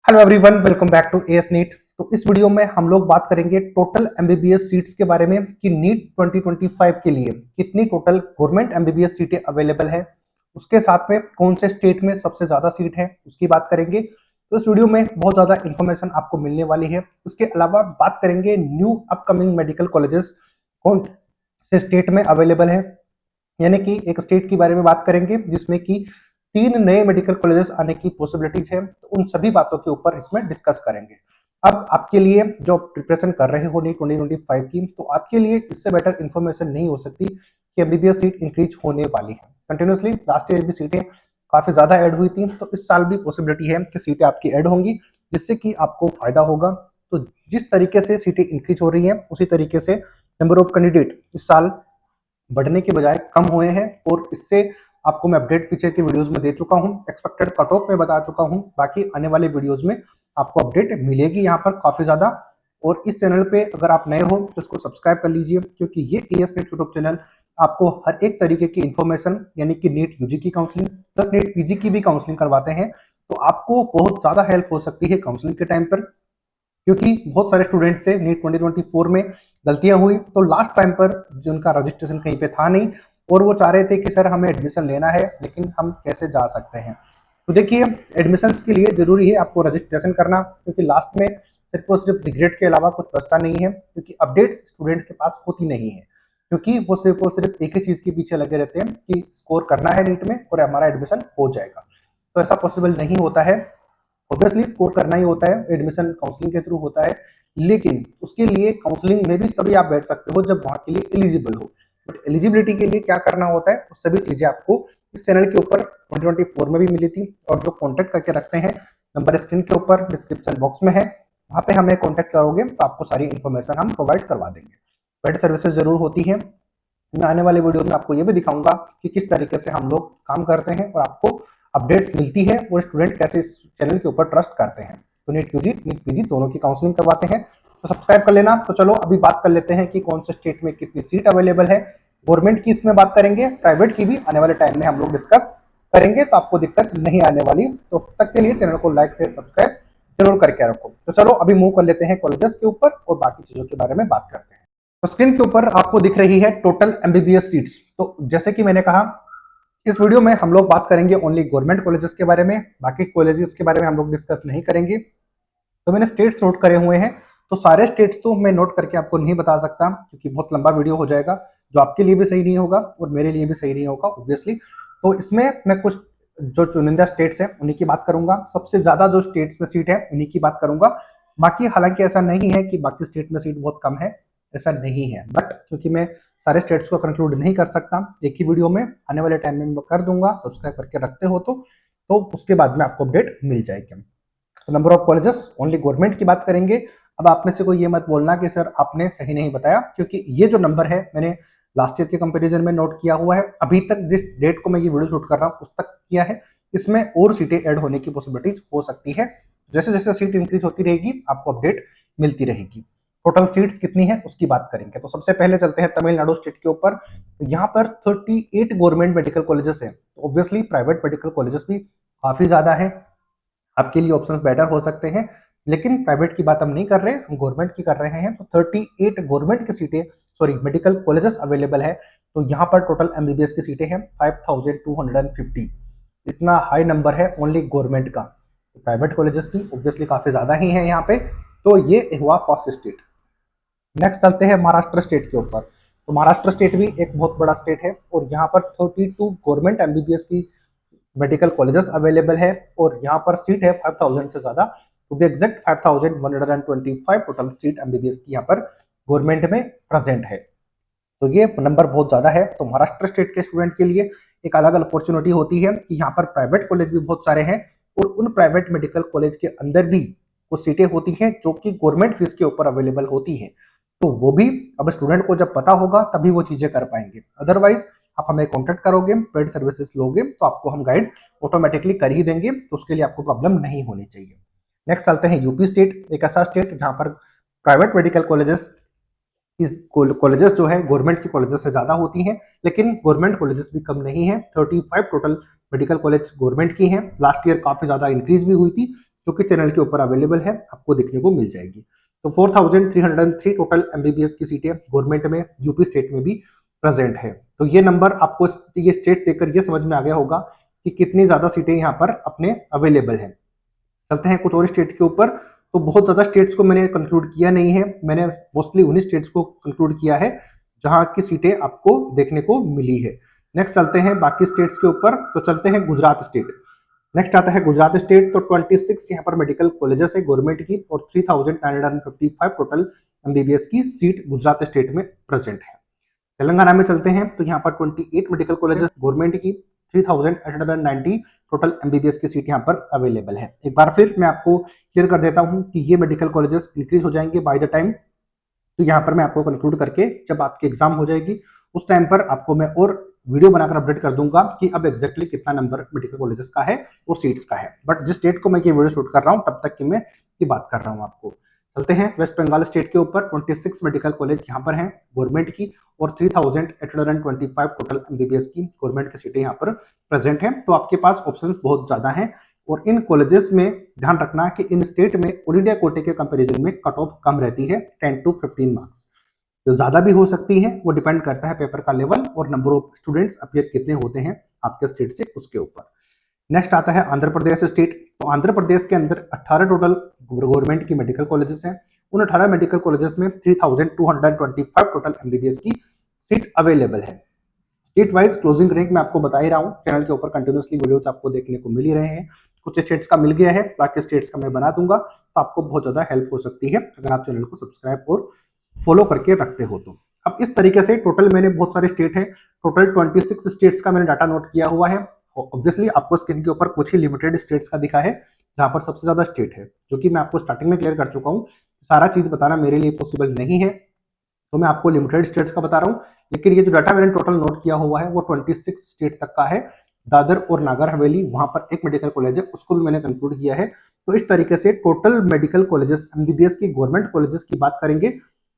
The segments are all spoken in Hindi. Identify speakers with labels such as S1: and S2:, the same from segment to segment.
S1: Hello everyone, welcome back to AS NEET. तो इस वीडियो में हम लोग बात करेंगे टोटल एमबीबीएस सीट्स के बारे में कि नीट 2025 के लिए कितनी टोटल गवर्नमेंट एमबीबीएस सीटें अवेलेबल है। उसके साथ में कौन से स्टेट में सबसे ज्यादा सीट है उसकी बात करेंगे। तो इस वीडियो में बहुत ज्यादा इंफॉर्मेशन आपको मिलने वाली है। उसके अलावा बात करेंगे न्यू अपकमिंग मेडिकल कॉलेजेस कौन से स्टेट में अवेलेबल है, यानी कि एक स्टेट के बारे में बात करेंगे जिसमें कि 3 नए मेडिकल कॉलेजेस आने की पॉसिबिलिटीज है। तो उन सभी बातों के ऊपर इसमें डिस्कस करेंगे। अब आपके लिए जो प्रिपरेशन कर रहे हो नीट 2025 की, तो आपके लिए इससे बेटर इंफॉर्मेशन नहीं हो सकती कि एमबीबीएस सीट इंक्रीज होने वाली है कंटिन्यूसली। लास्ट ईयर भी सीटें काफी ज्यादा ऐड हुई थी, तो इस साल भी पॉसिबिलिटी है कि सीटें आपकी ऐड होंगी, जिससे कि आपको फायदा होगा। तो जिस तरीके से सीटें इंक्रीज हो रही हैं उसी तरीके से नंबर ऑफ कैंडिडेट इस साल बढ़ने के बजाय कम हुए हैं, और इससे आपको मैं अपडेट पीछे की वीडियोस में दे चुका हूं, एक्सपेक्टेड कट ऑफ में बता चुका हूं। बाकी आने वाले वीडियोस में आपको अपडेट मिलेगी यहाँ पर काफी ज्यादा। और इस चैनल पे अगर आप नए हो तो इसको सब्सक्राइब कर लीजिए, क्योंकि ये एएस नीट यूट्यूब चैनल आपको हर एक तरीके की इंफॉर्मेशन, यानी कि नीट यूजी की काउंसलिंग प्लस नीट पीजी की भी काउंसलिंग करवाते हैं। तो आपको बहुत ज्यादा हेल्प हो सकती है काउंसलिंग के टाइम पर, क्योंकि बहुत सारे स्टूडेंट से नीट 2024 में गलतियां हुई, तो लास्ट टाइम पर जिनका रजिस्ट्रेशन कहीं पे था नहीं और वो चाह रहे थे कि सर हमें एडमिशन लेना है लेकिन हम कैसे जा सकते हैं। तो देखिए, एडमिशन के लिए जरूरी है आपको रजिस्ट्रेशन करना, क्योंकि लास्ट में सिर्फ और सिर्फ रिग्रेट के अलावा कुछ बचता नहीं है, क्योंकि अपडेट्स स्टूडेंट्स के पास होती नहीं है। क्योंकि वो सिर्फ और सिर्फ एक ही चीज के पीछे लगे रहते हैं कि स्कोर करना है नीट में और हमारा एडमिशन हो जाएगा। तो ऐसा पॉसिबल नहीं होता है। ऑब्वियसली स्कोर करना ही होता है, एडमिशन काउंसलिंग के थ्रू होता है, लेकिन उसके लिए काउंसलिंग में भी तभी आप बैठ सकते हो जब वहां के लिए एलिजिबल हो। बट एलिजिबिलिटी के लिए क्या करना होता है, वो सभी चीजें आपको इस चैनल के ऊपर 2024 में भी मिली थी। और जो कॉन्टेक्ट करके रखते हैं, नंबर स्क्रीन के ऊपर डिस्क्रिप्शन बॉक्स में है, वहां पे हमें कॉन्टेक्ट करोगे तो आपको सारी इन्फॉर्मेशन हम प्रोवाइड करवा देंगे। पेड सर्विसेज जरूर होती है। मैं आने वाले वीडियो में आपको ये भी दिखाऊंगा कि किस तरीके से हम लोग काम करते हैं और आपको अपडेट्स मिलती है और स्टूडेंट कैसे इस चैनल के ऊपर ट्रस्ट करते हैं। तो नीट यूजी नीट पीजी दोनों की काउंसलिंग करवाते हैं, तो सब्सक्राइब कर लेना। तो चलो अभी बात कर लेते हैं कि कौन से स्टेट में कितनी सीट अवेलेबल है। गवर्नमेंट की इसमें बात करेंगे, प्राइवेट की भी आने वाले टाइम में हम लोग डिस्कस करेंगे, तो आपको दिक्कत नहीं आने वाली। तो तब तक के लिए चैनल को लाइक शेयर सब्सक्राइब जरूर करके रखो। तो चलो अभी मूव कर लेते हैं कॉलेजेस के ऊपर और बाकी चीजों के बारे में बात करते हैं। तो स्क्रीन के ऊपर आपको दिख रही है टोटल एमबीबीएस सीट्स। तो जैसे कि मैंने कहा, इस वीडियो में हम लोग बात करेंगे ओनली गवर्नमेंट कॉलेजेस के बारे में, बाकी कॉलेजेस के बारे में हम लोग डिस्कस नहीं करेंगे। तो मैंने स्टेट्स नोट करे हुए हैं, तो सारे स्टेट्स तो मैं नोट करके आपको नहीं बता सकता, क्योंकि बहुत लंबा वीडियो हो जाएगा, जो आपके लिए भी सही नहीं होगा और मेरे लिए भी सही नहीं होगा ऑब्वियसली। तो इसमें मैं कुछ जो चुनिंदा स्टेट्स हैं उन्हीं की बात करूंगा, सबसे ज्यादा जो स्टेट्स में सीट है उन्हीं की बात करूंगा। बाकी हालांकि ऐसा नहीं है कि बाकी स्टेट में सीट बहुत कम है, ऐसा नहीं है, बट क्योंकि मैं सारे स्टेट्स को कंक्लूड नहीं कर सकता एक ही वीडियो में, आने वाले टाइम में मैं कर दूंगा। सब्सक्राइब करके रखते हो तो उसके बाद में आपको अपडेट मिल जाएगी। तो number of colleges only government की बात करेंगे। अब आप में से कोई ये मत बोलना कि सर आपने सही नहीं बताया, क्योंकि ये जो नंबर है मैंने लास्ट ईयर के कंपैरिजन में नोट किया हुआ है। अभी तक जिस डेट को मैं ये वीडियो शूट कर रहा हूँ उस तक किया है। इसमें और सीटें ऐड होने की पॉसिबिलिटीज हो सकती है। जैसे जैसे सीट इंक्रीज होती रहेगी आपको अपडेट मिलती रहेगी। टोटल सीट्स कितनी है उसकी बात करेंगे। तो सबसे पहले चलते हैं तमिलनाडु स्टेट के ऊपर। तो यहाँ पर 38 गवर्नमेंट मेडिकल कॉलेजेस हैं। ऑब्वियसली प्राइवेट मेडिकल कॉलेजेस भी काफी ज्यादा है, आपके लिए ऑप्शंस बेटर हो सकते हैं, लेकिन प्राइवेट की बात हम नहीं कर रहे, हम गवर्नमेंट की कर रहे हैं। तो 38 गवर्नमेंट की सीटें, सॉरी मेडिकल कॉलेजेस अवेलेबल है। तो यहाँ पर टोटल एमबीबीएस की सीटें हैं 5250। इतना हाई नंबर है ओनली गवर्नमेंट का। प्राइवेट कॉलेजेस भी ऑब्वियसली काफी ज्यादा ही है यहाँ पे। तो ये हुआ फर्स्ट स्टेट। नेक्स्ट चलते हैं महाराष्ट्र स्टेट के ऊपर। तो महाराष्ट्र स्टेट भी एक बहुत बड़ा स्टेट है और यहाँ पर 32 गवर्नमेंट एमबीबीएस की मेडिकल कॉलेजेस अवेलेबल है, और यहाँ पर सीट है 5000 से ज्यादा, to be exact 5125 total seat MBBS की यहाँ पर गवर्नमेंट में प्रेजेंट है। तो ये नंबर बहुत ज्यादा है। तो महाराष्ट्र स्टेट के स्टूडेंट के लिए एक अलग अपॉर्चुनिटी होती है कि यहाँ पर प्राइवेट कॉलेज भी बहुत सारे हैं, और उन प्राइवेट मेडिकल कॉलेज के अंदर भी कुछ सीटें होती हैं जो कि गवर्नमेंट फीस के ऊपर अवेलेबल होती है। तो वो भी अब स्टूडेंट को जब पता होगा तभी वो चीजें कर पाएंगे, अदरवाइज आप हमें कॉन्टेक्ट करोगे, पेड सर्विसेज लोगे तो आपको हम गाइड ऑटोमेटिकली कर ही देंगे, तो उसके लिए आपको प्रॉब्लम नहीं होनी चाहिए। नेक्स्ट चलते हैं यूपी स्टेट, एक ऐसा स्टेट जहां पर प्राइवेट मेडिकल कॉलेजेस इस कॉलेजेस जो है गवर्नमेंट की कॉलेजेस से ज्यादा होती हैं, लेकिन गवर्नमेंट कॉलेजेस भी कम नहीं है। 35 टोटल मेडिकल कॉलेज गवर्नमेंट की हैं। लास्ट ईयर काफी ज्यादा इंक्रीज भी हुई थी, जो कि चैनल के ऊपर अवेलेबल है, आपको देखने को मिल जाएगी। तो 4303 टोटल एमबीबीएस की सीटें गवर्नमेंट में यूपी स्टेट में भी प्रेजेंट है। तो ये नंबर आपको ये स्टेट देखकर ये समझ में आ गया होगा कि कितनी ज्यादा सीटें यहाँ पर अपने अवेलेबल हैं। चलते हैं कुछ और स्टेट के ऊपर। तो बहुत ज्यादा स्टेट्स को मैंने कंक्लूड किया नहीं है, मैंने मोस्टली उन्हीं स्टेट्स को कंक्लूड किया है जहां की सीटें आपको देखने को मिली है। नेक्स्ट चलते हैं बाकी स्टेट्स के ऊपर। तो चलते हैं गुजरात स्टेट। नेक्स्ट आता है गुजरात स्टेट। तो 26 यहाँ पर मेडिकल कॉलेजेस है गवर्नमेंट की और 3955 टोटल एमबीबीएस की सीट गुजरात स्टेट में प्रेजेंट है। तेलंगाना में चलते हैं तो यहाँ पर 28 मेडिकल कॉलेजेस गवर्नमेंट की, 3890 टोटल एमबीबीएस की सीट यहाँ पर अवेलेबल है। एक बार फिर मैं आपको क्लियर कर देता हूँ कि ये मेडिकल कॉलेजेस इंक्रीज हो जाएंगे बाय द टाइम। तो यहाँ पर मैं आपको कंक्लूड करके जब आपकी एग्जाम हो जाएगी उस टाइम पर आपको मैं और वीडियो बनाकर अपडेट कर दूंगा कि अब एग्जैक्टली कितना नंबर मेडिकल कॉलेजेस का है और सीट्स का है। बट जिस डेट को मैं ये वीडियो शूट कर रहा हूँ तब तक की मैं ये बात कर रहा हूँ आपको। चलते हैं वेस्ट बंगाल स्टेट के ऊपर। 26 मेडिकल कॉलेज यहाँ पर हैं गवर्नमेंट की और 3825 टोटल एमबीबीएस की गवर्नमेंट की सीटें यहाँ पर प्रेजेंट हैं। तो आपके पास ऑप्शंस बहुत ज्यादा हैं और इन कॉलेजेस में ध्यान रखना कि इन स्टेट में ऑल इंडिया कोटे के कंपैरिजन में कट ऑफ कम रहती है, 10 to 15 मार्क्स। जो ज्यादा भी हो सकती है वो डिपेंड करता है पेपर का लेवल और नंबर ऑफ स्टूडेंट्स अपियर कितने होते हैं आपके स्टेट से उसके ऊपर। नेक्स्ट आता है आंध्र प्रदेश स्टेट। तो आंध्र प्रदेश के अंदर 18 टोटल गवर्नमेंट की मेडिकल कॉलेजेस हैं। उन 18 मेडिकल कॉलेजेस में 3225 टोटल एमबीबीएस की सीट अवेलेबल है। स्टेट वाइज क्लोजिंग रैंक मैं आपको बता ही रहा हूँ, चैनल के ऊपर कंटिन्यूसली वीडियोस आपको देखने को मिल ही रहे हैं। कुछ स्टेट्स का मिल गया है, बाकी स्टेट्स का मैं बना दूंगा, तो आपको बहुत ज्यादा हेल्प हो सकती है अगर आप चैनल को सब्सक्राइब और फॉलो करके रखते हो तो। अब इस तरीके से टोटल मैंने बहुत सारे स्टेट है, टोटल 26 स्टेट्स का मैंने डाटा नोट किया हुआ है। ऑब्वियसली आपको स्क्रीन के ऊपर कुछ ही लिमिटेड स्टेट्स का दिखा है जहां पर सबसे ज्यादा स्टेट है, जो कि मैं आपको स्टार्टिंग में क्लियर कर चुका हूँ। सारा चीज बताना मेरे लिए पॉसिबल नहीं है, तो मैं आपको लिमिटेड स्टेट्स का बता रहा हूँ। लेकिन ये जो डाटा मैंने टोटल नोट किया हुआ है वो 26 स्टेट तक का है। दादर और नागर हवेली वहां पर एक मेडिकल कॉलेज है, उसको भी मैंने कंक्लूड किया है। तो इस तरीके से टोटल मेडिकल कॉलेजेस एमबीबीएस की गवर्नमेंट कॉलेजेस की बात करेंगे।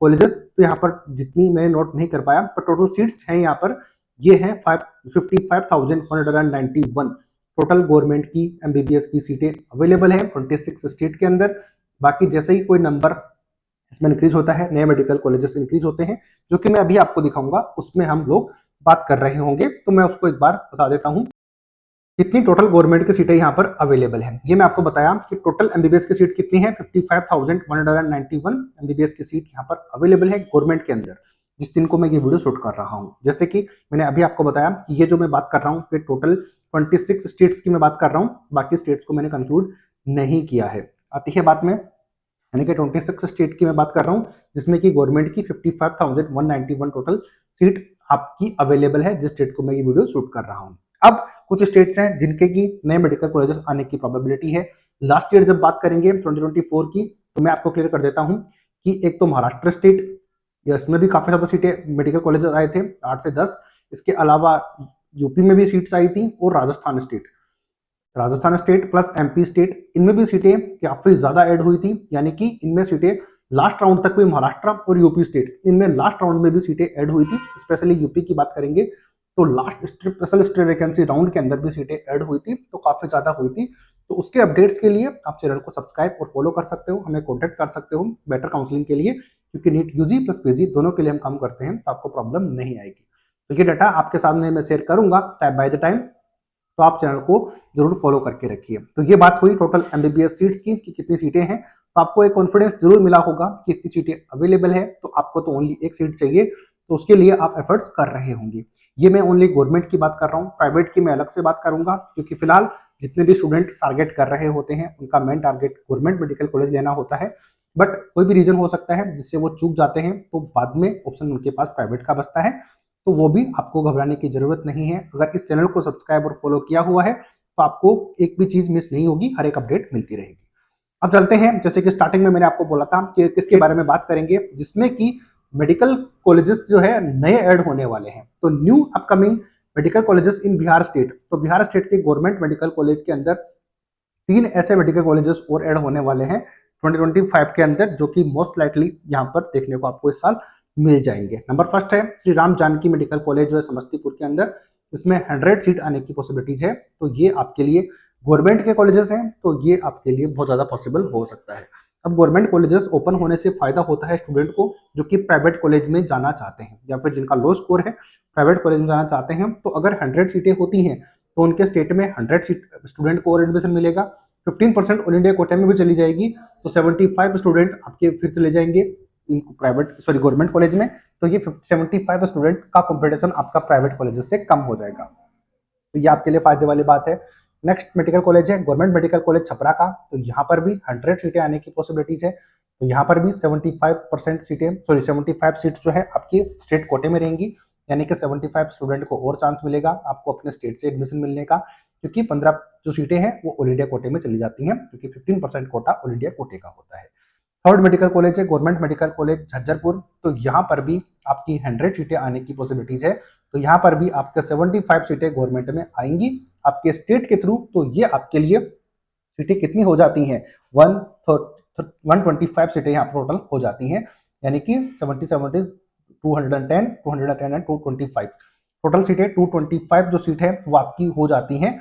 S1: कॉलेजेस तो यहाँ पर जितनी मैंने नोट नहीं कर पाया, पर टोटल सीट्स हैं यहाँ पर ये है 55,191 टोटल गवर्नमेंट की एमबीबीएस की सीटें अवेलेबल है 26 स्टेट के अंदर। बाकी जैसे ही कोई नंबर इसमें इंक्रीज होता है, नए मेडिकल कॉलेजेस इंक्रीज होते हैं, जो कि मैं अभी आपको दिखाऊंगा, उसमें हम लोग बात कर रहे होंगे। तो मैं उसको एक बार बता देता हूं कितनी टोटल गवर्नमेंट की सीटें यहाँ पर अवेलेबल हैं। ये मैं आपको बताया कि टोटल एमबीबीएस की सीट कितनी है, 55,191 एमबीबीएस की सीट यहाँ पर अवेलेबल है गवर्नमेंट के अंदर, जिस दिन को मैं ये वीडियो शूट कर रहा हूँ। जैसे कि मैंने अभी आपको बताया कि ये जो मैं बात कर रहा हूँ टोटल 26 स्टेट्स की मैं बात कर रहा हूँ, बाकी स्टेट्स को मैंने कंक्लूड नहीं किया है। आती है बात में, यानी कि 26 स्टेट की मैं बात कर रहा हूँ जिसमें कि गवर्नमेंट की 55,191 टोटल सीट आपकी अवेलेबल है, जिस स्टेट को मैं ये वीडियो शूट कर रहा हूँ। अब कुछ स्टेट्स हैं जिनके की नए मेडिकल कॉलेजेस आने की प्रोबेबिलिटी है। लास्ट ईयर जब बात करेंगे 2024 की, तो मैं आपको क्लियर कर देता हूँ कि एक तो महाराष्ट्र स्टेट, इसमें भी काफी ज्यादा सीटें मेडिकल कॉलेजेस आए थे, 8 से 10। इसके अलावा यूपी में भी सीट्स आई थी और Rajasthan state plus MP state, इनमें भी सीटें काफी ज्यादा ऐड हुई थी। यानी कि इनमें सीटें लास्ट राउंड तक भी महाराष्ट्र और यूपी स्टेट, इनमें लास्ट राउंड में भी सीटें ऐड हुई थी। स्पेशली यूपी की बात करेंगे तो last special state vacancy round के अंदर भी सीटें ऐड हुई थी, तो काफी ज्यादा हुई थी। तो उसके अपडेट्स के लिए आप चैनल को सब्सक्राइब और फॉलो कर सकते हो, हमें कॉन्टेक्ट कर सकते हो बेटर काउंसलिंग के लिए, क्योंकि नीट यूजी प्लस पीजी दोनों के लिए हम काम करते हैं, तो आपको प्रॉब्लम नहीं आएगी। तो ये डाटा आपके सामने मैं शेयर करूंगा टाइम बाय द टाइम, तो आप चैनल को जरूर फॉलो करके रखिए। तो ये बात हुई टोटल एमबीबीएस सीट्स की कि कितनी सीटें हैं। तो आपको एक कॉन्फिडेंस जरूर मिला होगा कि इतनी सीटें अवेलेबल है, तो आपको तो ओनली एक सीट चाहिए, तो उसके लिए आप एफर्ट्स कर रहे होंगे। ये मैं ओनली गवर्नमेंट की बात कर रहा हूँ, प्राइवेट की मैं अलग से बात करूंगा, क्योंकि फिलहाल जितने भी स्टूडेंट टारगेट कर रहे होते हैं उनका main target government medical college लेना होता है। बट कोई भी रीजन हो सकता है जिससे वो चूक जाते हैं, तो बाद में ऑप्शन उनके पास प्राइवेट का बचता है। तो वो भी आपको घबराने की जरूरत नहीं है। अगर इस चैनल को सब्सक्राइब और फॉलो किया हुआ है तो आपको एक भी चीज मिस नहीं होगी, हर एक अपडेट मिलती रहेगी। अब चलते हैं, जैसे कि स्टार्टिंग में मैंने आपको बोला था कि किसके बारे में बात करेंगे, जिसमें कि मेडिकल कॉलेजेस जो है नए ऐड होने वाले हैं। तो new upcoming medical colleges in Bihar state. तो बिहार स्टेट के गवर्नमेंट मेडिकल कॉलेज के अंदर 3 ऐसे मेडिकल कॉलेजेस और ऐड होने वाले हैं 2025 के अंदर, जो कि मोस्ट लाइकली यहाँ पर देखने को आपको इस साल मिल जाएंगे। नंबर फर्स्ट है श्री राम जानकी मेडिकल कॉलेज जो है समस्तीपुर के अंदर, इसमें 100 सीट आने की पॉसिबिलिटीज है। तो ये आपके लिए गवर्नमेंट के कॉलेजेस हैं तो ये आपके लिए बहुत ज़्यादा पॉसिबल हो सकता है। अब गवर्नमेंट कॉलेजेस ओपन होने से फ़ायदा होता है स्टूडेंट को जो कि प्राइवेट कॉलेज में जाना चाहते हैं या फिर जिनका लो स्कोर है, प्राइवेट कॉलेज में जाना चाहते हैं। तो अगर 100 सीटें होती हैं तो उनके स्टेट में 100 सीट स्टूडेंट को और एडमिशन मिलेगा। 15% ऑल इंडिया कोटे में भी चली जाएगी तो 75 स्टूडेंट आपके फिर चले जाएंगे गवर्नमेंट कॉलेज में। तो ये 75 स्टूडेंट का कंपटीशन आपका प्राइवेट कॉलेज से कम हो जाएगा, तो ये आपके लिए फायदे वाली बात है। नेक्स्ट मेडिकल कॉलेज है गवर्नमेंट मेडिकल कॉलेज छपरा का, तो यहाँ पर भी 100 सीटें आने की पॉसिबिलिटीज है। तो यहाँ पर भी 75 सीट जो है आपकी स्टेट कोटे में रहेंगी, यानी कि 75 स्टूडेंट को और चांस मिलेगा आपको अपने स्टेट से एडमिशन मिलने का, क्योंकि 15 जो सीटें हैं वो ऑल इंडिया कोटे में चली जाती हैं, क्योंकि 15% कोटा ऑल इंडिया कोटे का होता है। थर्ड मेडिकल कॉलेज है गवर्नमेंट मेडिकल कॉलेज झज्जरपुर, तो यहाँ पर भी आपकी 100 सीटें आने की पॉसिबिलिटीज है। तो यहाँ पर भी आपके 75 सीटें गवर्नमेंट में आएंगी आपके स्टेट के थ्रू। तो ये आपके लिए सीटें कितनी हो जाती हैं, 125 सीटें यहाँ पर टोटल हो जाती हैं, यानी कि 70 70 210 210 एंड 225 टोटल सीटें 225 जो सीट है वो आपकी हो जाती हैं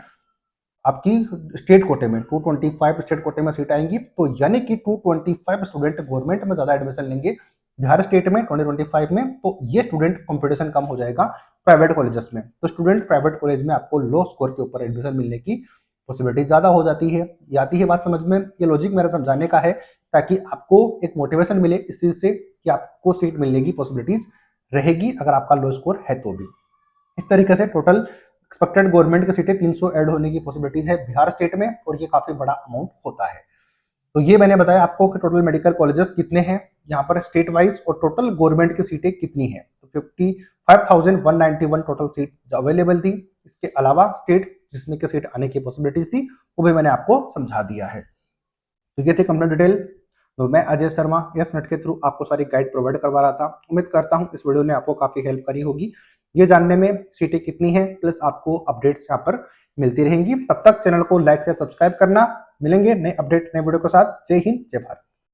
S1: आपकी स्टेट कोटे में। 225 स्टेट कोटे में सीट आएंगी, तो यानी कि 225 स्टूडेंट गवर्नमेंट में ज्यादा एडमिशन लेंगे बिहार स्टेट में 2025 में, तो ये स्टूडेंट कंपटीशन कम हो जाएगा प्राइवेट कॉलेजेस में। तो स्टूडेंट प्राइवेट कॉलेज में आपको लो स्कोर के ऊपर एडमिशन मिलने की पॉसिबिलिटी ज्यादा हो जाती है। ये आती है बात समझ में, ये लॉजिक मेरा समझाने का है ताकि आपको एक मोटिवेशन मिले इस चीज से कि आपको सीट मिलने की पॉसिबिलिटीज रहेगी अगर आपका लो स्कोर है तो भी। इस तरीके से टोटल एक्सपेक्टेड गवर्नमेंट की सीटें 300 ऐड होने की पॉसिबिलिटीज है बिहार स्टेट में, और ये काफी बड़ा अमाउंट होता है। तो ये मैंने बताया आपको कि टोटल मेडिकल कॉलेजेस कितने हैं यहाँ पर स्टेट वाइज, और टोटल गवर्नमेंट की सीटें कितनी हैं। तो 55,191 टोटल सीट अवेलेबल थी। इसके अलावा स्टेट्स जिसमें की सीट आने की पॉसिबिलिटीज थी वो भी मैंने आपको समझा दिया है। तो ये थी कंप्लीट डिटेल। तो मैं अजय शर्मा यस नेट के थ्रू आपको सारी गाइड प्रोवाइड करवा रहा था। उम्मीद करता हूँ इस वीडियो ने आपको काफी हेल्प करी होगी ये जानने में सीटें कितनी है, प्लस आपको अपडेट्स यहाँ पर मिलती रहेंगी। तब तक चैनल को लाइक से सब्सक्राइब करना। मिलेंगे नए अपडेट नए वीडियो के साथ। जय हिंद जय भारत।